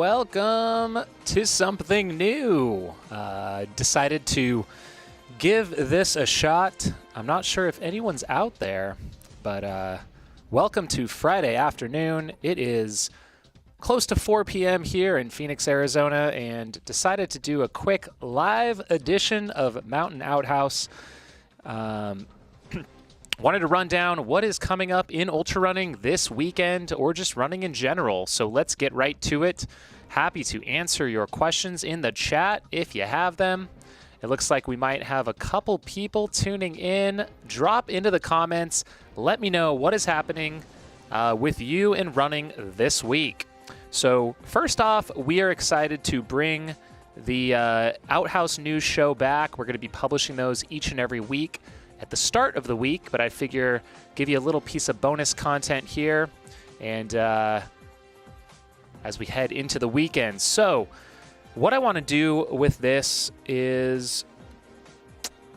welcome to something new. Decided to give this a shot. I'm not sure if anyone's out there, but welcome to Friday afternoon. It is close to 4 p.m. here in Phoenix, Arizona, and decided to do a quick live edition of Mountain Outhouse. Wanted to run down what is coming up in ultra running this weekend or just running in general. So let's get right to it. Happy to answer your questions in the chat if you have them. It looks like we might have a couple people tuning in. Drop into the comments. Let me know what is happening with you in running this week. So first off, we are excited to bring the Outhouse News Show back. We're going to be publishing those each and every week at the start of the week, but I figure give you a little piece of bonus content here and as we head into the weekend. So what I want to do with this is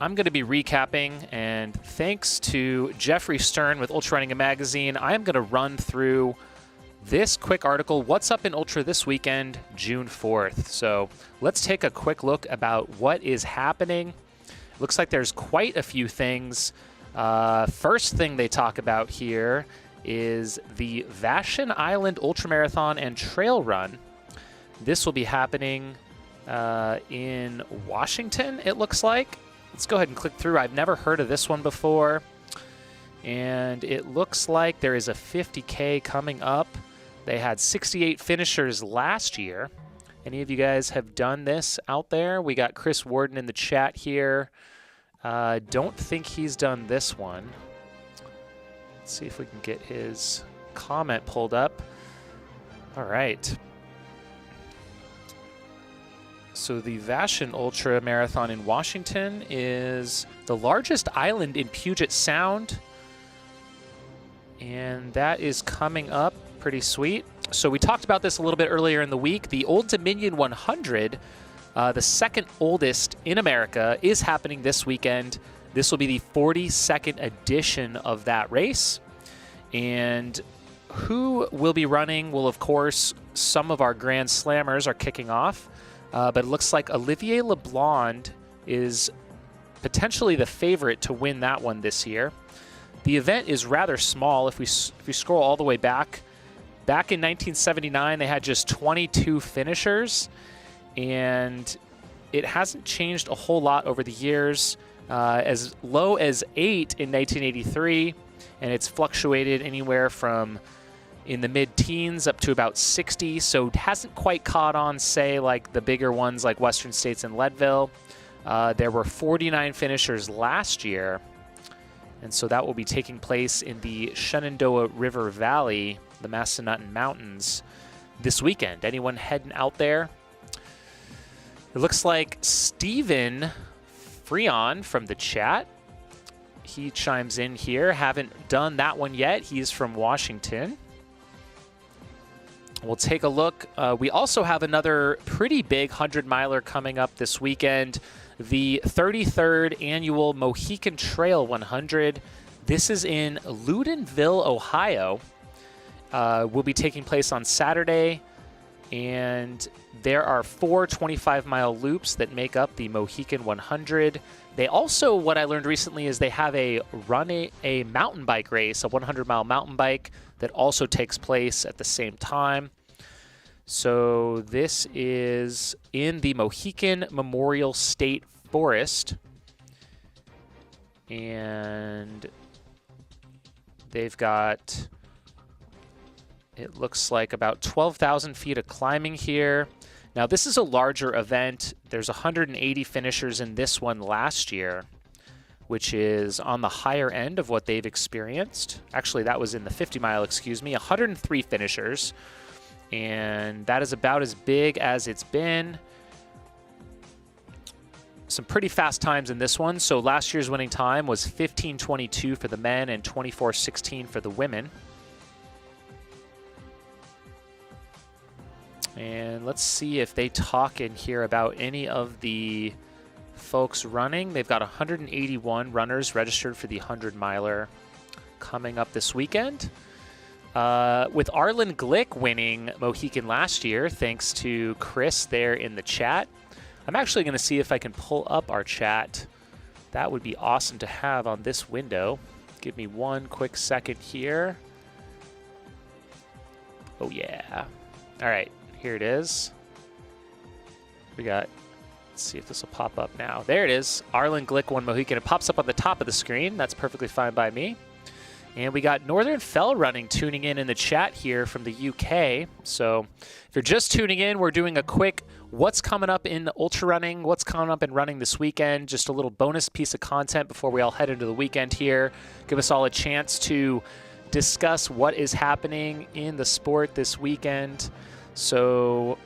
I'm going to be recapping, and thanks to Jeffrey Stern with Ultra Running Magazine, I am going to run through this quick article, What's Up in Ultra This Weekend, June 4th. So let's take a quick look about what is happening. Looks like there's quite a few things. First thing they talk about here is the Vashon Island Ultramarathon and Trail Run. This will be happening in Washington, it looks like. Let's go ahead and click through. I've never heard of this one before. And it looks like there is a 50K coming up. They had 68 finishers last year. Any of you guys have done this out there? We got Chris Warden in the chat here. Don't think he's done this one. Let's see if we can get his comment pulled up. All right. So the Vashon Ultra Marathon in Washington is the largest island in Puget Sound. And that is coming up. Pretty sweet. So we talked about this a little bit earlier in the week. The Old Dominion 100, the second oldest in America, is happening this weekend. This will be the 42nd edition of that race. And who will be running? Well, of course, some of our Grand Slammers are kicking off. But it looks like Olivier LeBlond is potentially the favorite to win that one this year. The event is rather small. If we scroll all the way back in 1979, they had just 22 finishers, and it hasn't changed a whole lot over the years. As low as 8 in 1983, and it's fluctuated anywhere from in the mid-teens up to about 60, so it hasn't quite caught on, say, like the bigger ones like Western States and Leadville. There were 49 finishers last year, and so that will be taking place in the Shenandoah River Valley, the Massanutten Mountains, this weekend. Anyone heading out there? It looks like Steven Freon from the chat, he chimes in here. Haven't done that one yet. He's from Washington. We'll take a look. We also have another pretty big 100-miler coming up this weekend, the 33rd Annual Mohican Trail 100. This is in Loudonville, Ohio. Will be taking place on Saturday, and there are 4 25-mile loops that make up the Mohican 100. They also, what I learned recently, is they have a mountain bike race, a 100-mile mountain bike that also takes place at the same time. So this is in the Mohican Memorial State Forest, and they've got, it looks like, about 12,000 feet of climbing here. Now, this is a larger event. There's 180 finishers in this one last year, which is on the higher end of what they've experienced. Actually, that was in the 50-mile, excuse me, 103 finishers. And that is about as big as it's been. Some pretty fast times in this one. So last year's winning time was 15:22 for the men and 24:16 for the women. And let's see if they talk in here about any of the folks running. They've got 181 runners registered for the 100-miler coming up this weekend. With Arlen Glick winning Mohican last year, thanks to Chris there in the chat. I'm actually going to see if I can pull up our chat. That would be awesome to have on this window. Give me one quick second here. Oh, yeah. All right, here it is. We got, let's see if this will pop up now. There it is. Arlen Glick won Mohican. It pops up on the top of the screen. That's perfectly fine by me. And we got Northern Fell Running tuning in the chat here from the UK. So if you're just tuning in, we're doing a quick what's coming up in ultra running, what's coming up in running this weekend, just a little bonus piece of content before we all head into the weekend here. Give us all a chance to discuss what is happening in the sport this weekend. So,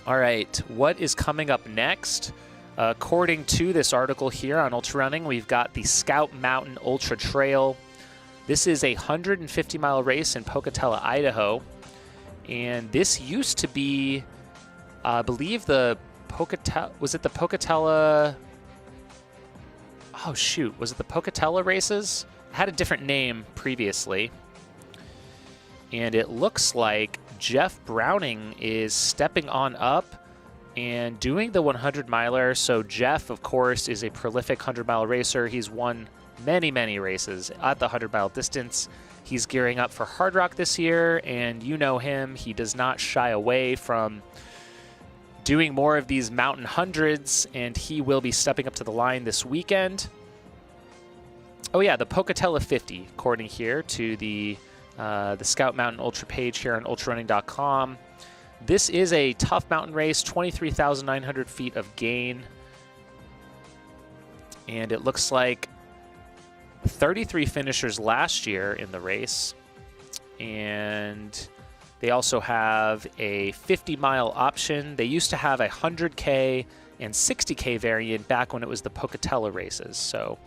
all right, what is coming up next? According to this article here on ultra running, we've got the Scout Mountain Ultra Trail. This is a 150-mile race in Pocatello, Idaho. And this used to be, I believe, the Pocatello, was it the Pocatello? Oh, shoot. Was it the Pocatello races? It had a different name previously. And it looks like Jeff Browning is stepping on up and doing the 100-miler. So Jeff, of course, is a prolific 100-mile racer. He's won many, many races at the 100-mile distance. He's gearing up for Hard Rock this year, and you know him. He does not shy away from doing more of these mountain hundreds, and he will be stepping up to the line this weekend. Oh yeah, the Pocatello 50, according here to the Scout Mountain Ultra page here on ultrarunning.com. This is a tough mountain race, 23,900 feet of gain. And it looks like 33 finishers last year in the race. And they also have a 50-mile option. They used to have a 100K and 60K variant back when it was the Pocatello races. So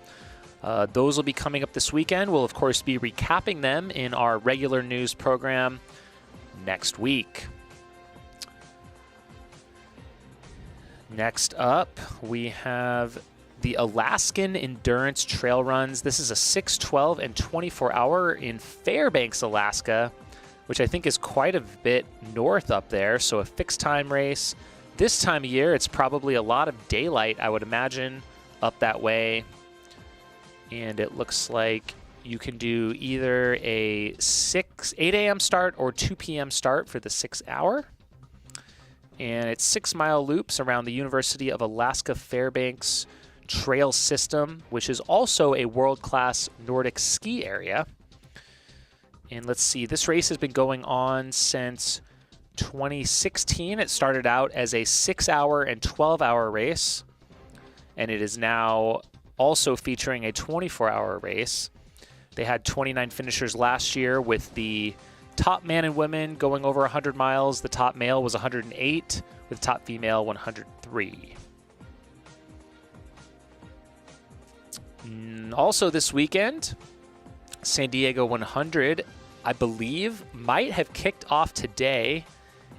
those will be coming up this weekend. We'll, of course, be recapping them in our regular news program next week. Next up, we have the Alaskan Endurance Trail Runs. This is a 6, 12, and 24-hour in Fairbanks, Alaska, which I think is quite a bit north up there. So a fixed time race. This time of year, it's probably a lot of daylight, I would imagine, up that way. And it looks like you can do either a 8 a.m. start or 2 p.m. start for the 6-hour. And it's 6-mile loops around the University of Alaska Fairbanks Trail System, which is also a world-class Nordic ski area. And let's see, this race has been going on since 2016. It started out as a 6-hour and 12-hour race, and it is now also featuring a 24-hour race. They had 29 finishers last year, with the top man and women going over 100 miles. The top male was 108, with top female 103. Also this weekend, San Diego 100, I believe, might have kicked off today.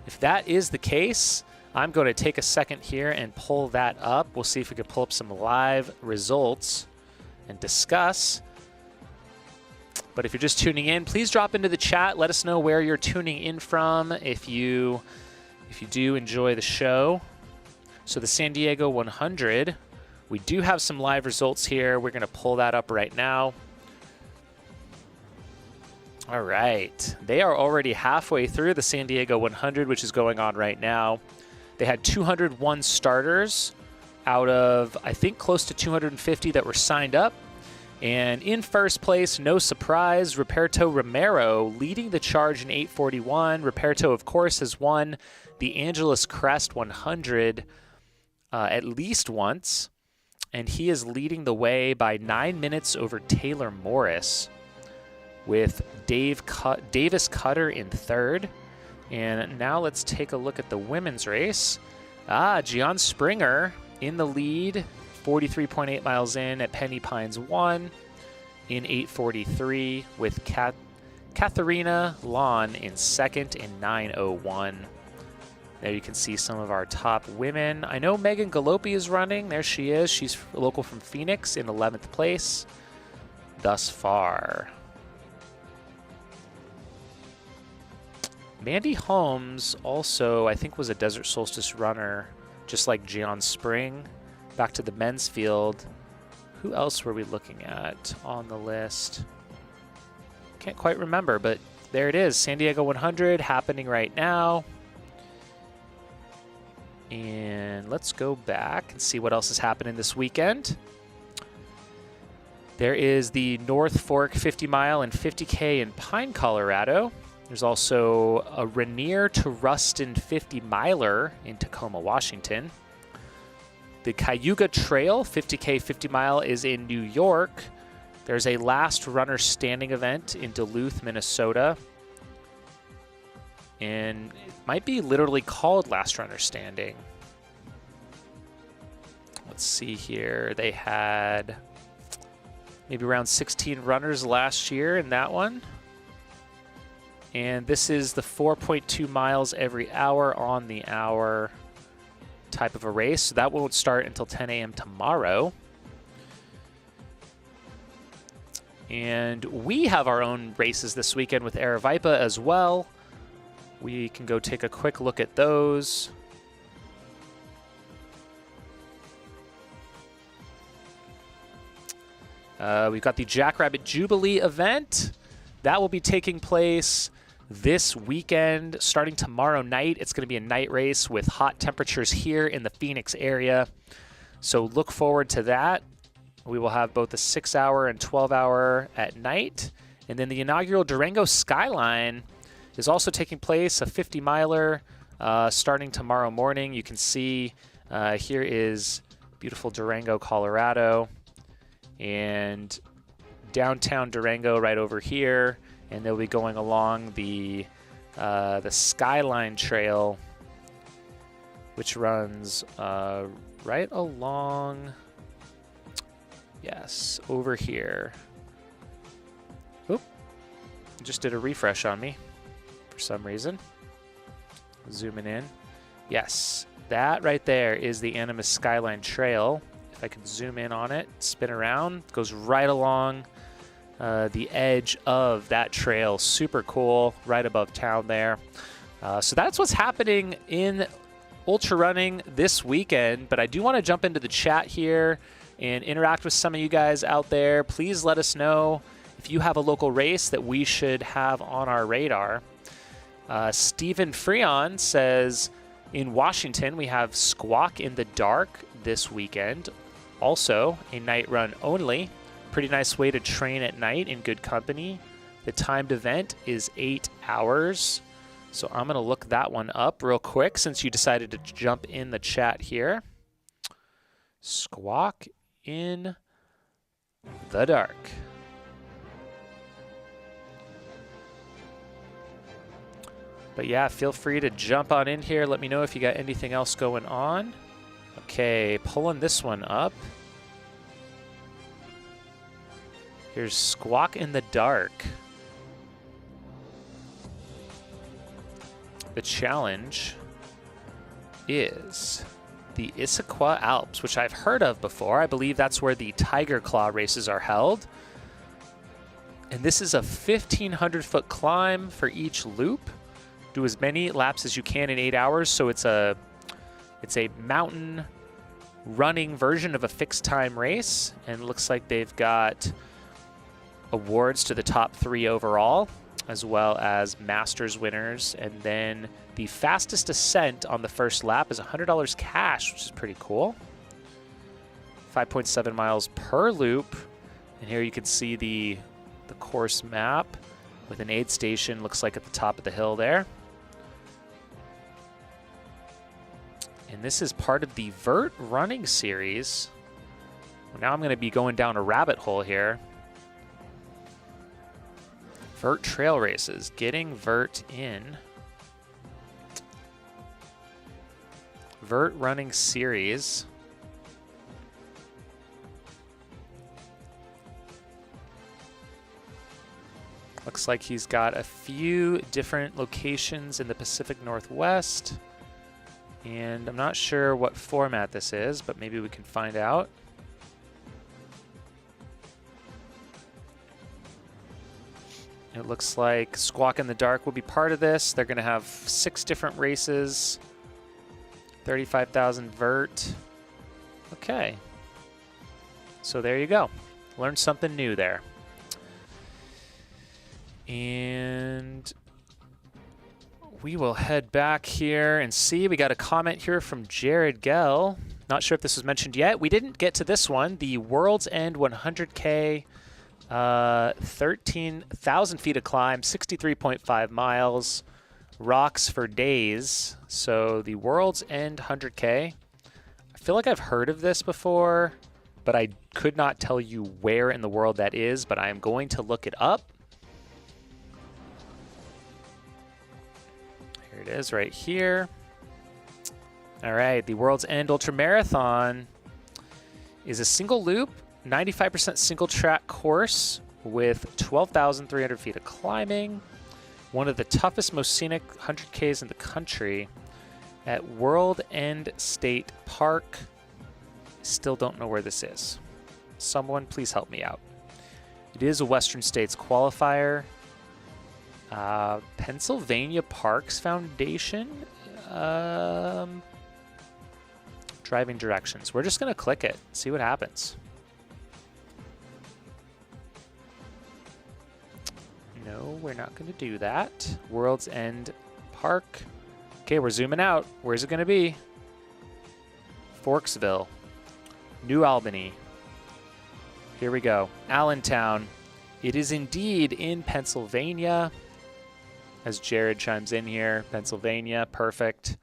If that is the case, I'm going to take a second here and pull that up. We'll see if we can pull up some live results and discuss. But if you're just tuning in, please drop into the chat. Let us know where you're tuning in from if you do enjoy the show. So the San Diego 100, we do have some live results here. We're going to pull that up right now. All right. They are already halfway through the San Diego 100, which is going on right now. They had 201 starters out of, I think, close to 250 that were signed up. And in first place, no surprise, Roberto Romero leading the charge in 8:41. Roberto, of course, has won the Angeles Crest 100 at least once. And he is leading the way by 9 minutes over Taylor Morris, with Davis Cutter in third. And now let's take a look at the women's race. Gian Springer in the lead, 43.8 miles in at Penny Pines 1 in 8:43, with Katharina Lon in second in 9:01. There you can see some of our top women. I know Megan Galopi is running. There she is. She's local from Phoenix in 11th place thus far. Mandy Holmes also, I think, was a Desert Solstice runner, just like Gian Spring. Back to the men's field. Who else were we looking at on the list? Can't quite remember, but there it is. San Diego 100 happening right now. And let's go back and see what else is happening this weekend. There is the North Fork 50 mile and 50K in Pine, Colorado. There's also a Rainier to Ruston 50 miler in Tacoma, Washington. The Cayuga Trail 50K 50 mile is in New York. There's a Last Runner Standing event in Duluth, Minnesota. And it might be literally called Last Runner Standing. Let's see here. They had maybe around 16 runners last year in that one. And this is the 4.2 miles every hour on the hour type of a race. So that won't start until 10 a.m. tomorrow. And we have our own races this weekend with Aravaipa as well. We can go take a quick look at those. We've got the Jackrabbit Jubilee event. That will be taking place this weekend, starting tomorrow night. It's going to be a night race with hot temperatures here in the Phoenix area. So look forward to that. We will have both a 6-hour and 12-hour at night. And then the inaugural Durango Skyline is also taking place, a 50 miler starting tomorrow morning. You can see here is beautiful Durango, Colorado, and downtown Durango right over here. And they'll be going along the Skyline Trail, which runs right along, yes, over here. Oop, just did a refresh on me for some reason. Zooming in. Yes, that right there is the Animas Skyline Trail. If I can zoom in on it, spin around, goes right along the edge of that trail. Super cool, right above town there. So that's what's happening in ultra running this weekend. But I do want to jump into the chat here and interact with some of you guys out there. Please let us know if you have a local race that we should have on our radar. Stephen Freon says, in Washington, we have Squawk in the Dark this weekend. Also, a night run only. Pretty nice way to train at night in good company. The timed event is 8 hours. So I'm going to look that one up real quick since you decided to jump in the chat here. Squawk in the Dark. But yeah, feel free to jump on in here. Let me know if you got anything else going on. Okay, pulling this one up. Here's Squawk in the Dark. The challenge is the Issaquah Alps, which I've heard of before. I believe that's where the Tiger Claw races are held. And this is a 1,500-foot climb for each loop. Do as many laps as you can in 8 hours. So it's a mountain running version of a fixed time race. And it looks like they've got awards to the top 3 overall, as well as Masters winners. And then the fastest ascent on the first lap is $100 cash, which is pretty cool. 5.7 miles per loop. And here you can see the course map with an aid station, looks like at the top of the hill there. And this is part of the Vert running series. Well, now I'm going to be going down a rabbit hole here. Vert trail races, getting Vert in. Vert running series. Looks like he's got a few different locations in the Pacific Northwest. And I'm not sure what format this is, but maybe we can find out. It looks like Squawk in the Dark will be part of this. They're going to have 6 different races, 35,000 vert. Okay. So there you go. Learned something new there. And we will head back here and see. We got a comment here from Jared Gell. Not sure if this was mentioned yet. We didn't get to this one. The World's End 100K, 13,000 feet of climb, 63.5 miles, rocks for days. So the World's End 100K. I feel like I've heard of this before, but I could not tell you where in the world that is, but I am going to look it up. Here it is right here. All right, the World's End Ultra Marathon is a single loop, 95% single track course with 12,300 feet of climbing. One of the toughest, most scenic 100Ks in the country at World End State Park. Still don't know where this is. Someone please help me out. It is a Western States qualifier. Pennsylvania Parks Foundation. Driving directions. We're just going to click it, see what happens. No, we're not going to do that. World's End Park. Okay, we're zooming out. Where's it going to be? Forksville. New Albany. Here we go. Allentown. It is indeed in Pennsylvania. As Jared chimes in here, Pennsylvania. Perfect.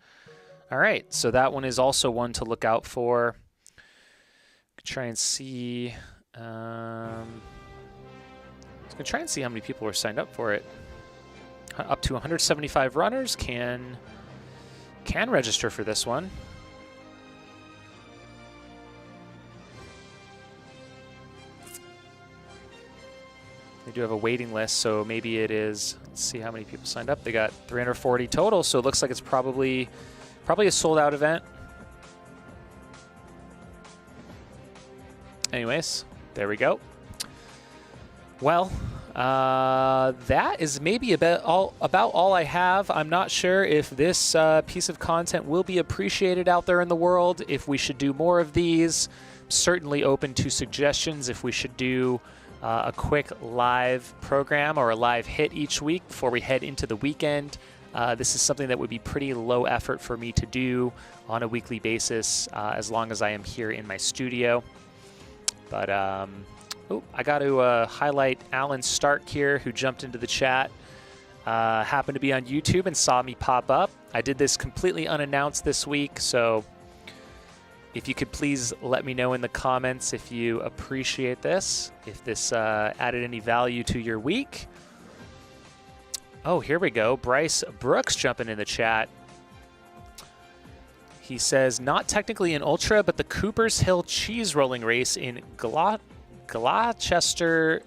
All right, so that one is also one to look out for. Try and see. I was gonna try and see how many people were signed up for it. Up to 175 runners can register for this one. They do have a waiting list, so maybe it is. Let's see how many people signed up. They got 340 total, so it looks like it's probably a sold-out event. Anyways, there we go. Well, that is maybe about all I have. I'm not sure if this piece of content will be appreciated out there in the world, if we should do more of these. Certainly open to suggestions if we should do a quick live program or a live hit each week before we head into the weekend. This is something that would be pretty low effort for me to do on a weekly basis as long as I am here in my studio. But I got to highlight Alan Stark here, who jumped into the chat. Happened to be on YouTube and saw me pop up. I did this completely unannounced this week, so if you could please let me know in the comments if you appreciate this, if this added any value to your week. Oh, here we go. Bryce Brooks jumping in the chat. He says, not technically an ultra, but the Cooper's Hill cheese rolling race in Gloucestershire,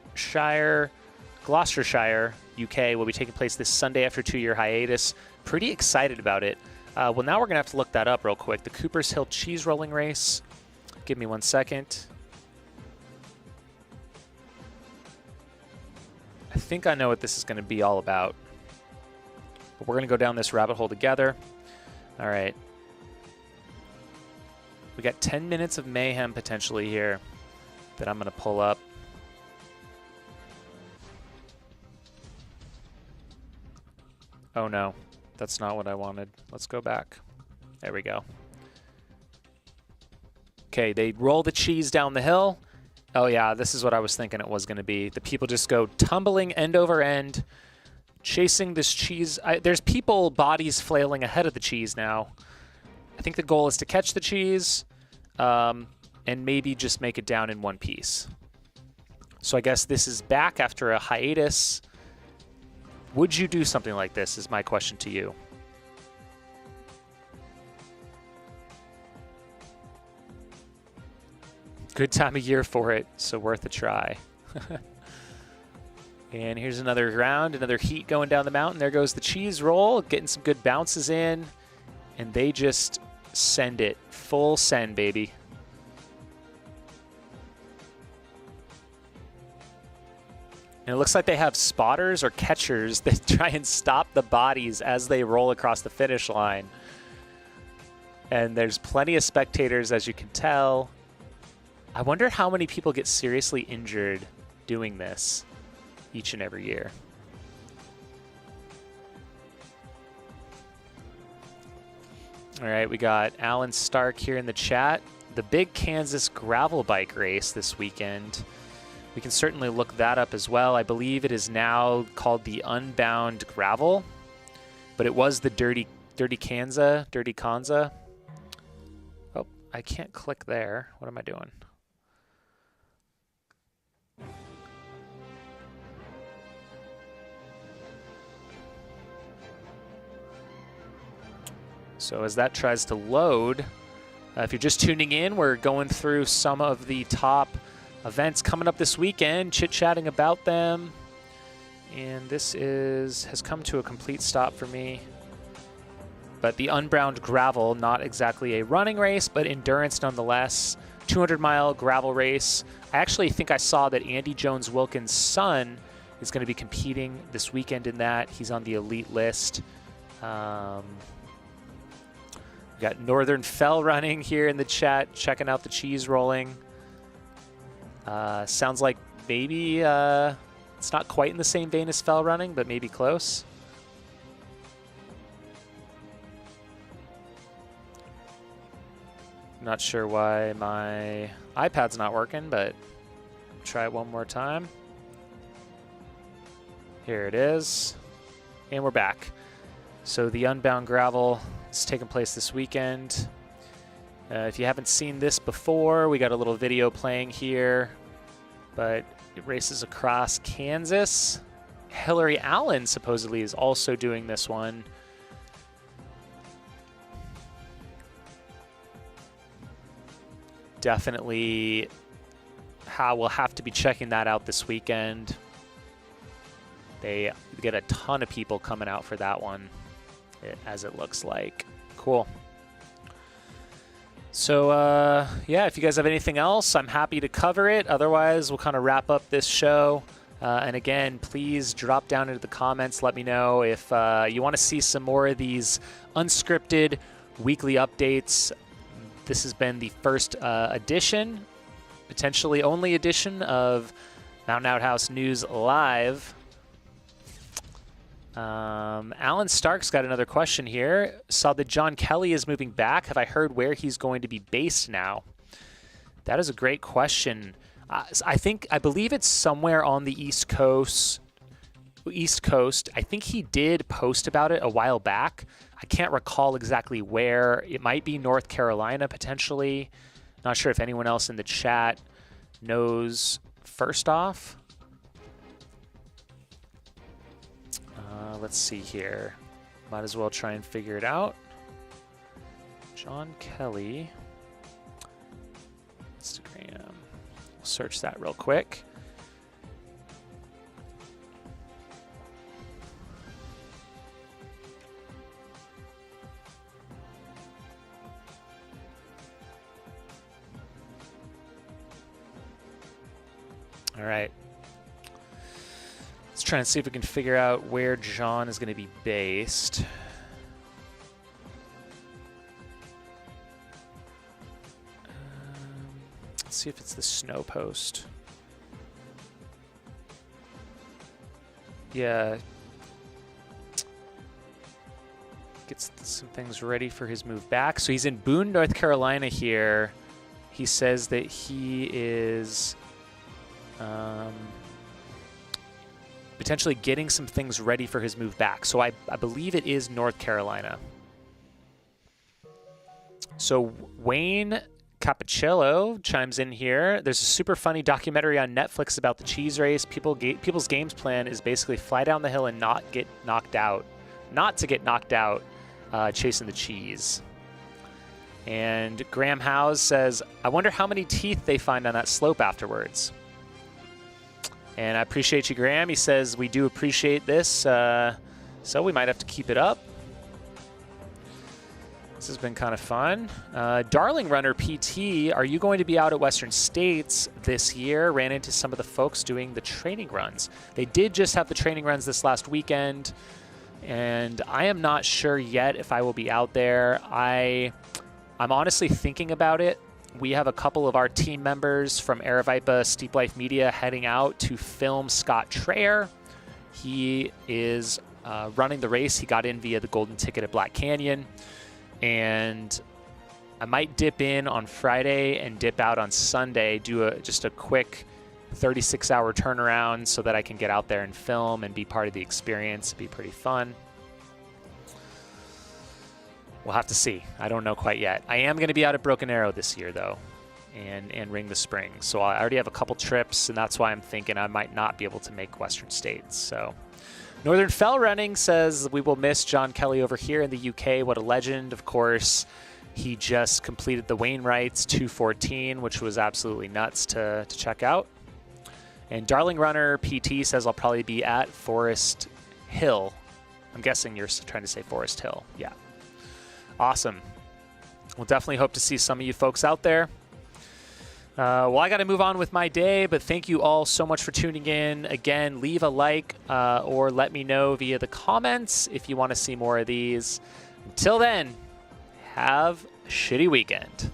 UK will be taking place this Sunday after a 2-year hiatus. Pretty excited about it. Well, now we're going to have to look that up real quick. The Cooper's Hill cheese rolling race. Give me 1 second. I think I know what this is going to be all about. But we're going to go down this rabbit hole together. All right. We got 10 minutes of mayhem potentially here that I'm going to pull up. Oh, no. That's not what I wanted. Let's go back. There we go. Okay, they roll the cheese down the hill. Oh, yeah, this is what I was thinking it was going to be. The people just go tumbling end over end, chasing this cheese. There's people, bodies flailing ahead of the cheese now. I think the goal is to catch the cheese and maybe just make it down in one piece. So I guess this is back after a hiatus. Would you do something like this is my question to you. Good time of year for it, so worth a try. And here's another round, another heat going down the mountain. There goes the cheese roll, getting some good bounces in, and they just send it. Full send, baby. And it looks like they have spotters or catchers that try and stop the bodies as they roll across the finish line. And there's plenty of spectators, as you can tell. I wonder how many people get seriously injured doing this each and every year. All right, we got Alan Stark here in the chat. The big Kansas gravel bike race this weekend. We can certainly look that up as well. I believe it is now called the Unbound Gravel, but it was the Dirty Kanza. Oh, I can't click there. What am I doing? So as that tries to load, if you're just tuning in, we're going through some of the top events coming up this weekend, chit-chatting about them. And this has come to a complete stop for me. But the Unbound Gravel, not exactly a running race, but endurance nonetheless. 200-mile gravel race. I actually think I saw that Andy Jones-Wilkins' son is going to be competing this weekend in that. He's on the elite list. We got Northern Fell Running here in the chat, checking out the cheese rolling. Sounds like maybe it's not quite in the same vein as Fell Running, but maybe close. Not sure why my iPad's not working, but try it one more time. Here it is. And we're back. So the Unbound Gravel is taking place this weekend. If you haven't seen this before, we got a little video playing here, but it races across Kansas. Hillary Allen supposedly is also doing this one. Definitely we'll have to be checking that out this weekend. They get a ton of people coming out for that one, as it looks like. Cool. So, yeah, if you guys have anything else, I'm happy to cover it. Otherwise, we'll kind of wrap up this show. And again, please drop down into the comments. Let me know if you want to see some more of these unscripted weekly updates. This has been the first edition, potentially only edition of Mountain Outhouse News Live. Alan Stark's got another question here. Saw that John Kelly is moving back. Have I heard where he's going to be based now? That is a great question. I believe it's somewhere on the East Coast. I think he did post about it a while back. I can't recall exactly where. It might be North Carolina, potentially. Not sure if anyone else in the chat knows. First off, let's see here. Might as well try and figure it out. John Kelly. Instagram. We'll search that real quick. All right. Let's try and see if we can figure out where John is going to be based. Let's see if it's the Snow Post. Yeah. Gets some things ready for his move back. So he's in Boone, North Carolina here. He says that he is potentially getting some things ready for his move back. So I believe it is North Carolina. So Wayne Capiccello chimes in here. There's a super funny documentary on Netflix about the cheese race. People's games plan is basically fly down the hill and not to get knocked out chasing the cheese. And Graham Howes says, I wonder how many teeth they find on that slope afterwards. And I appreciate you, Graham. He says, we do appreciate this, so we might have to keep it up. This has been kind of fun. Darling Runner PT, are you going to be out at Western States this year? Ran into some of the folks doing the training runs. They did just have the training runs this last weekend, and I am not sure yet if I will be out there. I'm honestly thinking about it. We have a couple of our team members from Aravaipa Steep Life Media heading out to film Scott Traer. He is running the race. He got in via the golden ticket at Black Canyon. And I might dip in on Friday and dip out on Sunday, do just a quick 36-hour turnaround so that I can get out there and film and be part of the experience. It'd be pretty fun. We'll have to see. I don't know quite yet. I am going to be out at Broken Arrow this year, though, and Ring the Spring. So I already have a couple trips, and that's why I'm thinking I might not be able to make Western States. So Northern Fell Running says, we will miss John Kelly over here in the UK. What a legend. Of course, he just completed the Wainwright's 214, which was absolutely nuts to check out. And Darling Runner PT says, I'll probably be at Forest Hill. I'm guessing you're trying to say Forest Hill. Yeah. Awesome. We'll definitely hope to see some of you folks out there. Well, I got to move on with my day, but thank you all so much for tuning in. Again, leave a like or let me know via the comments if you want to see more of these. Until then, have a shitty weekend.